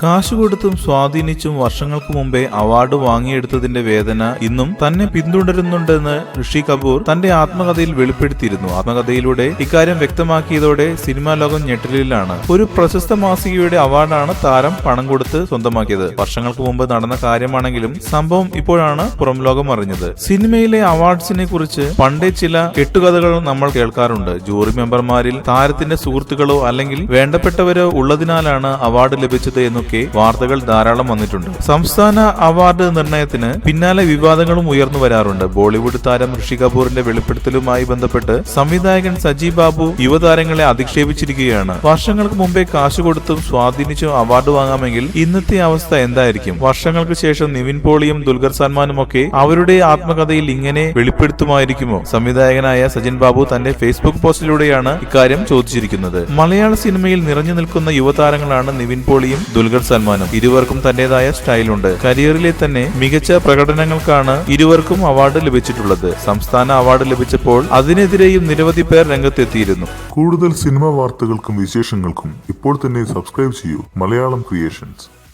കാശുകൊടുത്തും സ്വാധീനിച്ചും വർഷങ്ങൾക്ക് മുമ്പേ അവാർഡ് വാങ്ങിയെടുത്തതിന്റെ വേദന ഇന്നും തന്നെ പിന്തുടരുന്നുണ്ടെന്ന് ഋഷി കപൂർ തന്റെ ആത്മകഥയിൽ വെളിപ്പെടുത്തിയിരുന്നു. ആത്മകഥയിലൂടെ ഇക്കാര്യം വ്യക്തമാക്കിയതോടെ സിനിമാ ലോകം ഞെട്ടലിലാണ്. ഒരു പ്രശസ്ത മാസികയുടെ അവാർഡാണ് താരം പണം കൊടുത്ത് സ്വന്തമാക്കിയത്. വർഷങ്ങൾക്ക് മുമ്പ് നടന്ന കാര്യമാണെങ്കിലും സംഭവം ഇപ്പോഴാണ് പുറം ലോകം അറിഞ്ഞത്. സിനിമയിലെ അവാർഡ്സിനെ കുറിച്ച് പണ്ടേ ചില കെട്ടുകഥകൾ നമ്മൾ കേൾക്കാറുണ്ട്. ജൂറി മെമ്പർമാരിൽ താരത്തിന്റെ സുഹൃത്തുക്കളോ അല്ലെങ്കിൽ വേണ്ടപ്പെട്ടവരോ ഉള്ളതിനാലാണ് അവാർഡ് ലഭിച്ചത് എന്നൊക്കെ വാർത്തകൾ ധാരാളം വന്നിട്ടുണ്ട്. സംസ്ഥാന അവാർഡ് നിർണയത്തിന് പിന്നാലെ വിവാദങ്ങളും ഉയർന്നു വരാറുണ്ട്. ബോളിവുഡ് താരം ഋഷി കപൂറിന്റെ വെളിപ്പെടുത്തലുമായി ബന്ധപ്പെട്ട് സംവിധായകൻ സജി ബാബു യുവതാരങ്ങളെ അധിക്ഷേപിച്ചിരിക്കുകയാണ്. വർഷങ്ങൾക്ക് മുമ്പേ കാശ് കൊടുത്തും സ്വാധീനിച്ചും അവാർഡ് വാങ്ങാമെങ്കിൽ ഇന്നത്തെ അവസ്ഥ എന്തായിരിക്കും? വർഷങ്ങൾക്ക് ശേഷം നിവിൻ പോളിയും ദുൽഖർ സൽമാനും ഒക്കെ അവരുടെ ആത്മകഥയിൽ ഇങ്ങനെ വെളിപ്പെടുത്തുമായിരിക്കുമോ? സംവിധായകനായ സജിൻ ബാബു തന്റെ ഫേസ്ബുക്ക് പോസ്റ്റിലൂടെയാണ് ഇക്കാര്യം ചോദിച്ചിരിക്കുന്നത്. മലയാള സിനിമയിൽ നിറഞ്ഞു നിൽക്കുന്ന യുവതാരങ്ങളാണ് നിവിൻ പോളിയും ദുൽഖർ സൽമാനും. ഇരുവർക്കും തന്റേതായ സ്റ്റൈലുണ്ട്. കരിയറിലെ തന്നെ മികച്ച പ്രകടനങ്ങൾക്കാണ് ഇരുവർക്കും അവാർഡ് ലഭിച്ചിട്ടുള്ളത്. സംസ്ഥാന അവാർഡ് ലഭിച്ചപ്പോൾ അതിനെതിരെയും നിരവധി പേർ രംഗത്തെത്തിയിരുന്നു. കൂടുതൽ സിനിമാ വാർത്തകൾക്കും വിശേഷങ്ങൾക്കും ഇപ്പോൾ തന്നെ സബ്സ്ക്രൈബ് ചെയ്യൂ മലയാളം ക്രിയേഷൻസ്.